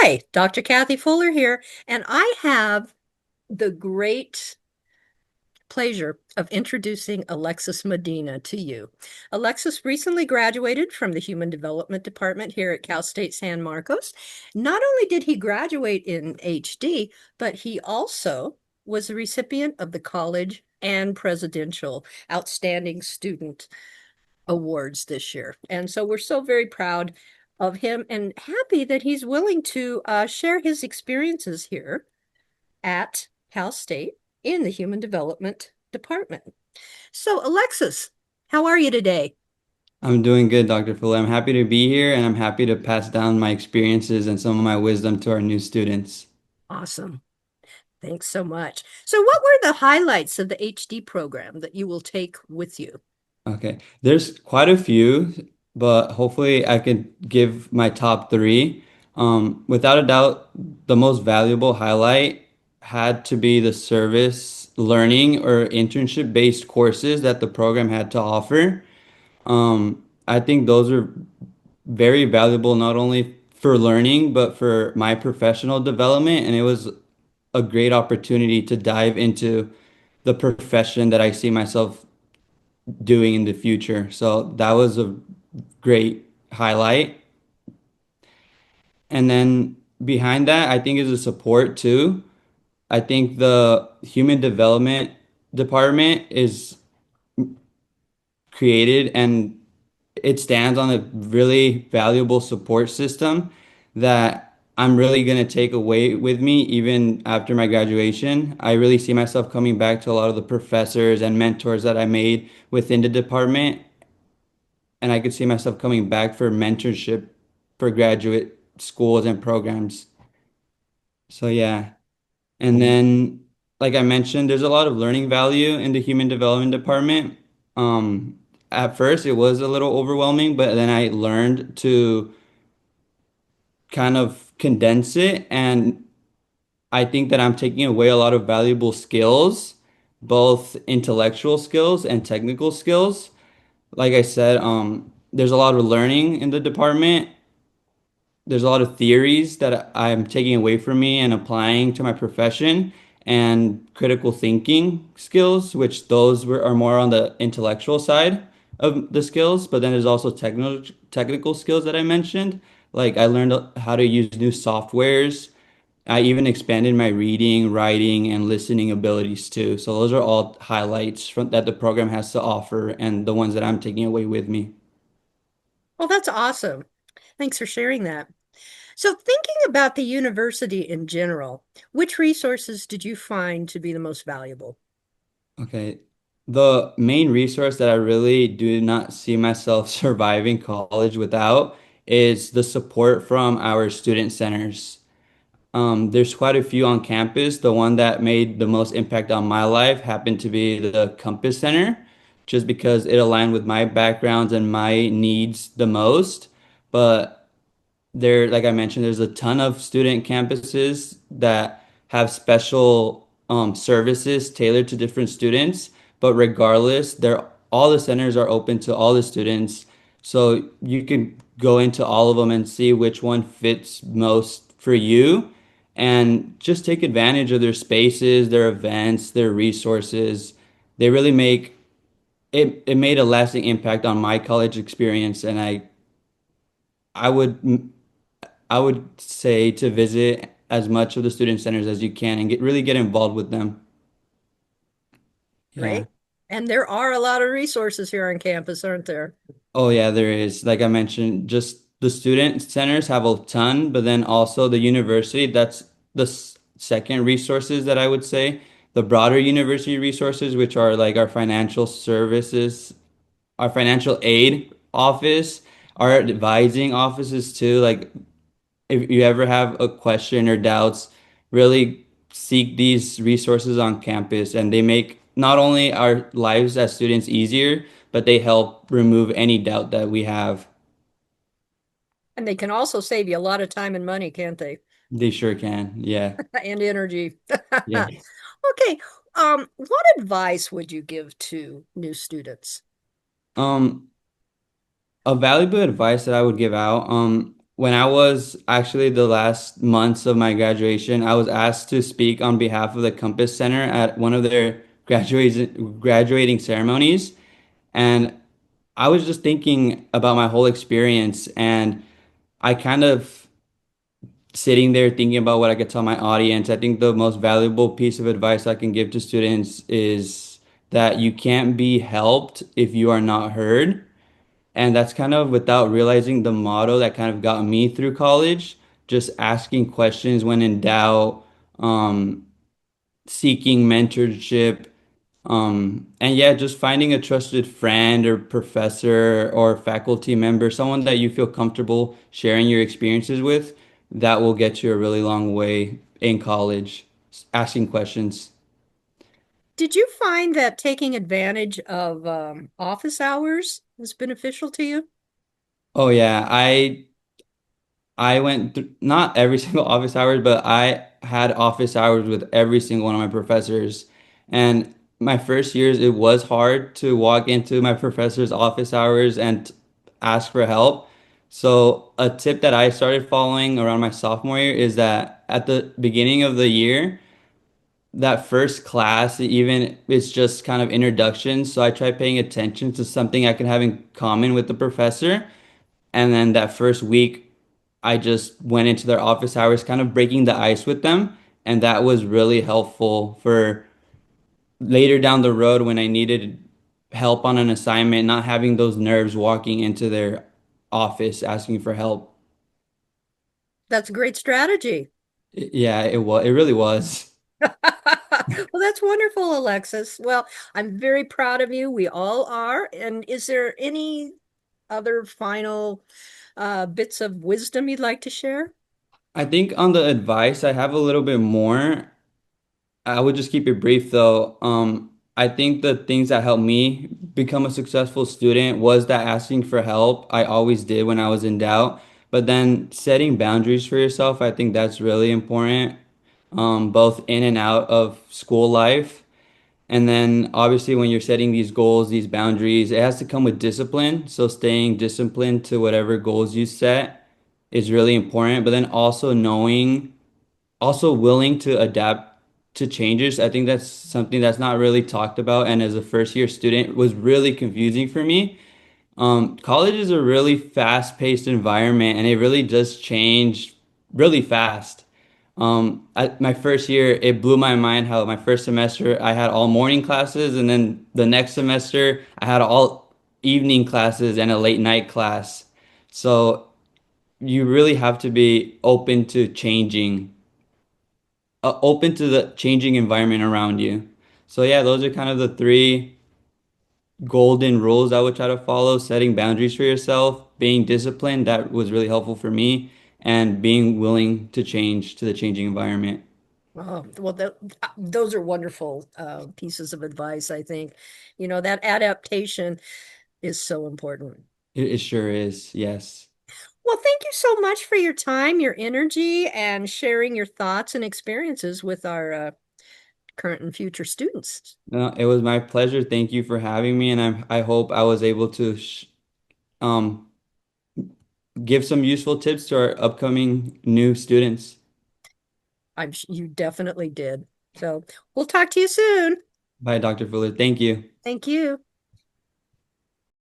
Hi, Dr. Kathy Fuller here, and I have the great pleasure of introducing Alexis Medina to you. Alexis recently graduated from the Human Development Department here at Cal State San Marcos. Not only did he graduate in HD, but he also was the recipient of the College and Presidential Outstanding Student Awards this year. And so we're so very proud of him and happy that he's willing to share his experiences here at Cal State in the Human Development Department. So, Alexis, how are you today? I'm doing good, Dr. Fuller. I'm happy to be here and I'm happy to pass down my experiences and some of my wisdom to our new students. Awesome. Thanks so much. So, what were the highlights of the HD program that you will take with you? Okay, there's quite a few, but hopefully I could give my top three. Without a doubt, the most valuable highlight had to be the service learning or internship-based courses that the program had to offer. I think those are very valuable not only for learning, but for my professional development. And it was a great opportunity to dive into the profession that I see myself doing in the future. So that was a great highlight. And then behind that, I think is the support too. I think the human development department is created and it stands on a really valuable support system that I'm really going to take away with me even after my graduation. I really see myself coming back to a lot of the professors and mentors that I made within the department, and I could see myself coming back for mentorship for graduate schools and programs. So yeah. And then like I mentioned, there's a lot of learning value in the human development department. At first it was a little overwhelming, but then I learned to kind of condense it. And I think that I'm taking away a lot of valuable skills, both intellectual skills and technical skills. Like I said, there's a lot of learning in the department. There's a lot of theories that I'm taking away from me and applying to my profession and critical thinking skills, which are more on the intellectual side of the skills. But then there's also technical skills that I mentioned. Like I learned how to use new softwares. I even expanded my reading, writing, and listening abilities too. So those are all highlights that the program has to offer and the ones that I'm taking away with me. Well, that's awesome. Thanks for sharing that. So, thinking about the university in general, which resources did you find to be the most valuable? Okay. The main resource that I really do not see myself surviving college without is the support from our student centers. There's quite a few on campus. The one that made the most impact on my life happened to be the Compass Center, just because it aligned with my backgrounds and my needs the most. But there, like I mentioned, there's a ton of student campuses that have special services tailored to different students. But regardless, they're all the centers are open to all the students. So you can go into all of them and see which one fits most for you and just take advantage of their spaces, their events, their resources. They really make it made a lasting impact on my college experience, and I would I would say to visit as much of the student centers as you can and get involved with them. Yeah. Great. And there are a lot of resources here on campus, aren't there? Oh yeah, there is. Like I mentioned, just the student centers have a ton, but then also the university, that's the second resources that I would say. The broader university resources, which are like our financial services, our financial aid office, our advising offices too. Like if you ever have a question or doubts, really seek these resources on campus, and they make not only our lives as students easier, but they help remove any doubt that we have. And they can also save you a lot of time and money, can't they? They sure can. Yeah. And energy. Yes. Okay. What advice would you give to new students? Um, a valuable advice that I would give out. when I was actually the last months of my graduation, I was asked to speak on behalf of the Compass Center at one of their graduating ceremonies. And I was just thinking about my whole experience, and I kind of sitting there thinking about what I could tell my audience. I think the most valuable piece of advice I can give to students is that you can't be helped if you are not heard. And that's kind of without realizing the motto that kind of got me through college, just asking questions when in doubt, um, seeking mentorship, and yeah, just finding a trusted friend or professor or faculty member, someone that you feel comfortable sharing your experiences with, that will get you a really long way in college, asking questions. Did you find that taking advantage of office hours was beneficial to you? Oh yeah, I went through not every single office hours, but I had office hours with every single one of my professors. And my first years, it was hard to walk into my professor's office hours and ask for help. So a tip that I started following around my sophomore year is that at the beginning of the year, that first class, even it's just kind of introduction. So I try paying attention to something I can have in common with the professor. And then that first week, I just went into their office hours, kind of breaking the ice with them. And that was really helpful for later down the road when I needed help on an assignment, not having those nerves walking into their office asking for help. That's a great strategy. Yeah, it was. It really was. Well, that's wonderful, Alexis. Well, I'm very proud of you. We all are. And is there any other final bits of wisdom you'd like to share? I think on the advice, I have a little bit more. I would just keep it brief though. I think the things that helped me become a successful student was that asking for help. I always did when I was in doubt. But then setting boundaries for yourself, I think that's really important, both in and out of school life. And then obviously when you're setting these goals, these boundaries, it has to come with discipline. So staying disciplined to whatever goals you set is really important. But then also knowing also willing to adapt to changes. I think that's something that's not really talked about, and as a first year student was really confusing for me. College is a really fast-paced environment, and it really does change really fast. My first year, it blew my mind how my first semester I had all morning classes, and then the next semester I had all evening classes and a late night class. So you really have to be open to the changing environment around you. So yeah, those are kind of the three golden rules I would try to follow: setting boundaries for yourself, being disciplined, that was really helpful for me, and being willing to change to the changing environment. Oh, well, those are wonderful pieces of advice, I think. You know, that adaptation is so important. It sure is, yes. Well, thank you so much for your time, your energy, and sharing your thoughts and experiences with our current and future students. No, it was my pleasure. Thank you for having me, and I hope I was able to um, give some useful tips to our upcoming new students. You definitely did. So we'll talk to you soon. Bye, Dr. Fuller. Thank you. Thank you.